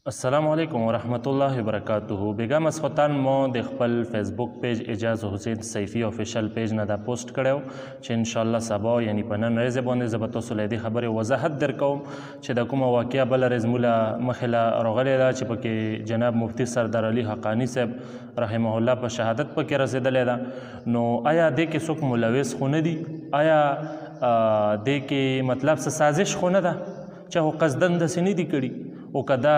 السلام علیکم ورحمت الله وبرکاته. بیګا مسخوتان مو د خپل فیسبوک پیج اعجاز حسین سیفی آفیشل پیج نه دا پوسټ کړو چې ان شاء الله سبا یعنی په نن ورځ باندې زه به تاسو له دې خبرې وضاحت درکوم چې د کومه واقعه بل ورځ موږ مخې راغلې ده چې پکې جناب مفتي سردار علي حقانی صاحب رحمه الله په شهادت پکې رسېدلی ده. نو آیا دې کې څوک ملوث خو نه دي؟ آیا دې کې مطلب څه سازش خو نه ده چې هغو قصدن داسې نه دي کړي او که دا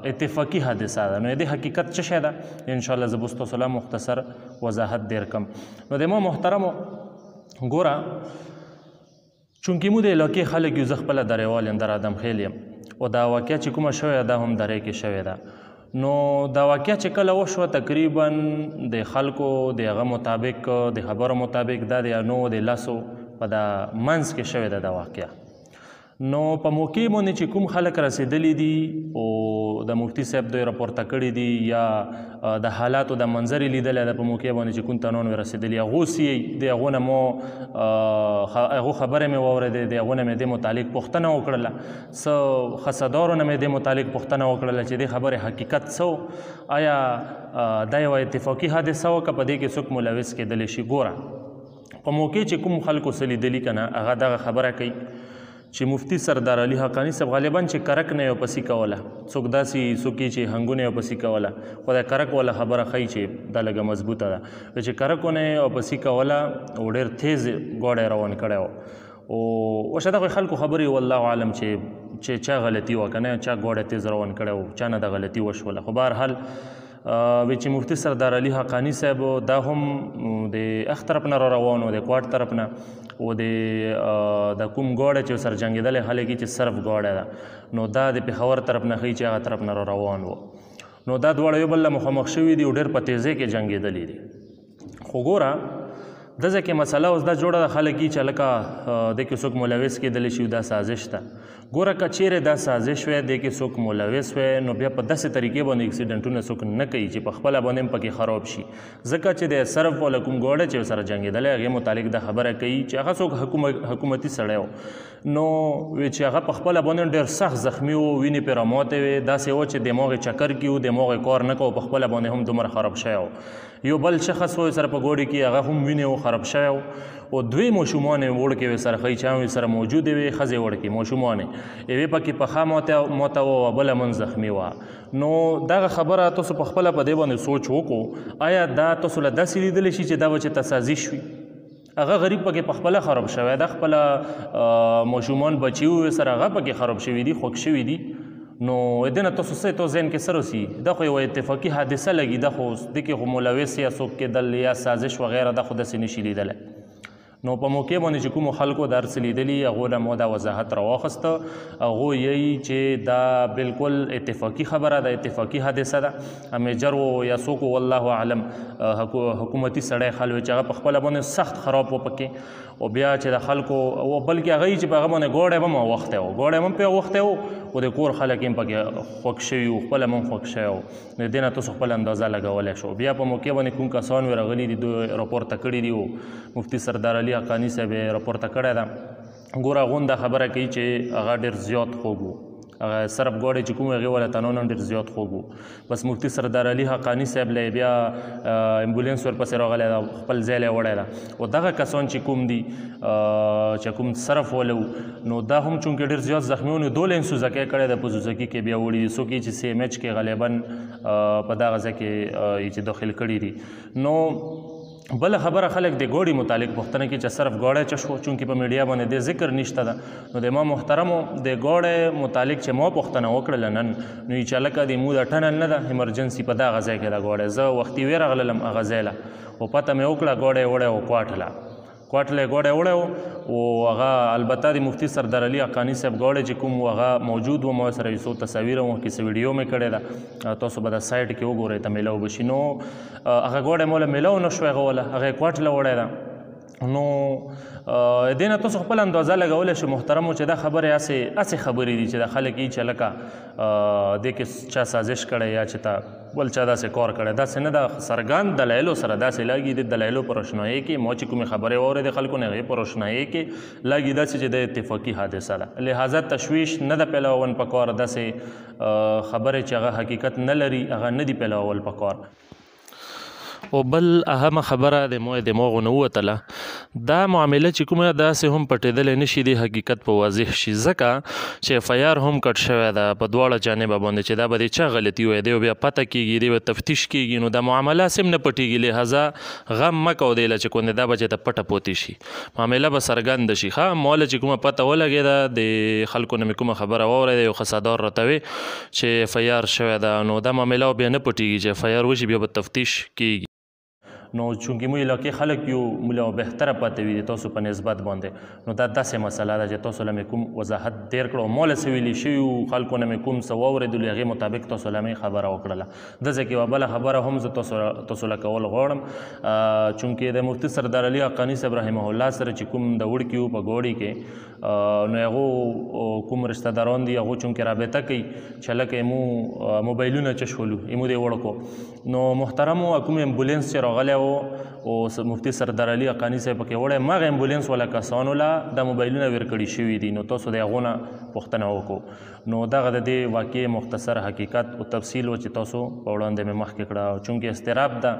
اتفاقي حادثه ده؟ نو د حقیقت څه شی ده انشاءالله زه به ستاسو له مختصر وضاحت دیر کم. نو د ما محترمو ګوره چونکې موږ د علاقې خلک یو، زه خپله درېوال یم، در ادمخیل یم او دا واقعه چې کومه شوې ده هم درې کې شوې ده. نو دا واقعه چې کله وشوه تقریبا د خلکو د هغه مطابق د خبرو مطابق دا د 9 د 10 په دا منځ کې شوې ده دا واقعه. نو په موقع باندې چې کوم خلک رسېدلی دي او د مفتي صاحب دوی راپورته کړي دي یا د حالاتو د منظر یې لیدلی ده په موقع باندې چې کوم تنون وی رسېدلي، هغو سي د هغو نه مو هغو خبرې مې واورېدې، د هغو نه مې دې متعلق پوښتنه وکړله، څه خصدارو نه مې دې متعلق پوښتنه وکړله چې دې خبرې حقیقت څه، آیا دا یوه اتفاقي حادثه وه که په دې کې څوک ملوث کېدلی شي؟ ګوره په موقع چې کوم خلکو څه لیدلي که نه هغه دغه خبره کوي چې مفتی سردار علي حقانی صاحب غالبا چې کرک نه یو پسې کوله، څوک داسې څوک چې هنګونه یو پسې کوله، خو د کرک والا خبره ښایي چې دا لږه مضبوطه ده چې کرکونه یو پسې کوله او ډېر تیز ګوډی روان کړی و او وشه دغه خلکو خبرې والله عالم چې چا غلطي وه که نه چا ګوډی تیز روان کړی و، چا نه د غلطي وشوله. خو بهرحال وی چې مفتی سردار علي حقانی صاحب دا هم د اخ طرف نه را روان و، د کوټ طرف نه او د کوم ګوډی چې سر جنګېدلی خلک چې صرف ګوډی ده، نو دا د پېښور طرف نه ښایي چې هغه طرف نه را روان و. نو دا دواړه یو بل له مخامخ شوي دي او ډېر په تیزۍ کې جنګېدلي دي. خو ګوره دځه کې مسله اوس دا جوړه ده خلک یي چې هلکه دې کې څوک ملوث کېدلی شي، دا سازش ده. ګوره که چیرې دا سازش وی دې کې څوک ملوث وی نو بیا په داسې طریقې باندې اکسیډنټونه څوک نه کوي چې په خپله باندې هم پکې خراب شي، ځکه چې د صرف والا کوم ګوډی چې سره جنګېدلی هغې متعلق دا خبره کوي چې هغه څوک حکومتي سړی و، نو وی چې هغه په خپله باندې ډېر سخت زخمي و، وینې پرې راماتې وې، داسې و چې دماغ یې چکر کې و، دماغ یې کار نه کوو، په خپله باندې هم دومره خراب شوی و. یو بل شخص و سره په ګوډي کې هغه هم وینې و خراب شوی و او دوی ماشومان یې وړکې وې سره ښایي چې هم سره موجودې وې، ښځې وړکې ماشومان یوې پکې پښه ماته وه او بله من زخمي وه. نو دغه خبره تاسو په خپله په دې باندې سوچ وکړو، آیا دا تاسو له داسې لیدلی شي چې دا به چې سازش وي؟ هغه غریب پکې په خپله خراب شوی ده، خپله ماشومان بچي وې سره هغه پکې خراب شوي دي، خوږ شوي دي. نو دې نه تاسو څه تو ذهن کې څه رسي؟ دا خو یوه اتفاقي حادثه لګي، دا خو دې کې خو ملوث یا څوک کېدل یا سازش وغیره دا خو داسې نشي لیدلی. نو په موقع باندې چې کومو خلکو دا هر څه لیدلي هغو نه مو دا وضاحت راواخیسته، هغو یی چې دا بالکل اتفاقي خبره ده، اتفاقي حادثه ده، میجر و یا څوک والله اعلم حکومتي سړی خل و چې هغه په خپله باندې سخت خراب و پکې، او بیا چې د خلکو او بلکې هغه یي چې په هغه باندې ګوډی به هم وختی و، ګوډی هم پې وختی و او د کور خلک هم پکې خوښ شوي وو، خپله هم خوښ شوی و. د دې نه تاسو خپله اندازه لګولی شو. بیا په موقع باندې کوم کسان وی راغلي دي دوی راپورته کړي دي او مفتي سردار علي حقانی صاحب یې راپورته کړی ده. ګوره هغون دا خبره کوي چې هغه ډېر زیات خوږ و، هغه صرف ګوډی چې کوم هغې والا تنون هم ډېر زیات خوږ و. بس مفتي سردار علي حقانی صاحب له بیا امبولینس ورپسې راغلی ده، خپل ځای له وړی ده. او دغه کسان چې کوم دي چې کوم صرف والا نو دا هم چونکې ډېر زیات زخمي و نو دوله یې سوزکی کړی ده، په سوزکي کې بیا وړي دي، څوک یې چې CMH کې غالبا په دغه ځای کې چې داخل کړي دي. نو بله خبره خلک د ګوډي متعلق پوښتنه کوي چې صرف ګوډی څه شو، چونکې په میډیا باندې د ذکر نشته ده. نو د ما محترمو د ګوډی متعلق چې ما پوښتنه وکړله نن، نو چې هلکه د مو د ټنل نه ده، ایمرجنسي په دغه ځای کې ده ګوډی. زه وختي ورغللم هغه ځای له او پته مې وکړه ګوډی وړی و کوټ له ګوډی وړی و او هغه البته د مفتي سردار علي حقانی صاحب ګوډی چې کوم هغه موجود و، ما سره یو څو تصاویر هم کې څه ویډیو مې کړې ده، تاسو به د سایټ کې وګورئ ته میلاو به شي. نو هغه ګوډی موله میلاو نه شو هغه والا، هغه یې کوټ له وړی ده نو دې نه تاسو خپل اندازه لګولی شئ محترمو چې دا خبرې هسې خبرې دي چې د خلک یي چې لکه دې کې چا سازش کړی یا چې تا بل چا داسې کار کړی داسې نه ده څرګند دلایلو سره داسې لګي د دلایلو په روشنایي کې ما چې کومې خبرې واورېدې خلکو نه هغې په روشنایي کې لګي داسې چې د اتفاقي حادثه ده لہذا تشویش نه ده پیلول پکار داسې خبرې چې هغه حقیقت نه لري هغه نه دي پیلول پکار او بل اهمه خبره د مو دماغو نه ووتله دا معامله چې کومه داسې هم پټېدلی نه شي د حقیقت په واضح شي ځکه چې اف آی آر هم کټ شوی ده په دواړه جانبه باندې چې دا به د چا غلطي وی دی بیا پته کېږي دی به تفتیش کېږي نو دا معامله هسې هم نه پټېږي لهذا غم مه کوو دی له چې کوندې دا به چې ته پټه پوتې شي معامله به څرګنده شي ښه موله چې کومه پته ولګېده د خلکو نه مې کومه خبره واورېده یو خسادار راته وی چې اف آی آر شوی ده نو دا معامله بیا نه پټېږي چې اف آی آر وشي بیا به تفتیش کېږي نو چونکې مو علاقې خلک یو موږ له بهتره پته وي د تاسو په نسبت باندې نو دا داسې مسله ده چې تاسو له مې کوم وضاحت ډېر کړو ما له څه ویلي شوي وو خلکو نه مې کوم څه واورېدلو هغې مطابق تاسو له مې خبره وکړله داسې کې یوه بله خبره هم زه تاسو له کول غواړم چونکې د مفتي سردار علي حقاني صاحب رحمه الله سره چې کوم د وړکي وو په ګوړي کې نو هغو کوم رشته داران دي هغو چونکې رابطه کوي چې لکه یمو موبایلونه چشولو یمو دې وړکو نو محترمو کوم امبولینس چې راغلی او مفتی سردار علي حقاني صاحب پکې وړی مغه امبولینس والا کسانو له د موبایلونه ورکړي شوي دي نو تاسو د هغو نه پوښتنه وکړو نو دغه د دې واقعې مختصر حقیقت او تفصیل و چې تاسو په وړاندې مې مخکې کړه چونکې اضطراب ده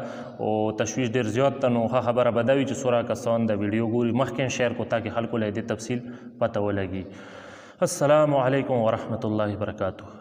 او تشویش ډېر زیات ده نو ښه خبره به دا وي چې څومره کسان د ویډیو ګوري مخکې شیر کړو تاکې خلکو له دې تفصیل پته ولګي السلام علیکم ورحمة الله وبرکاته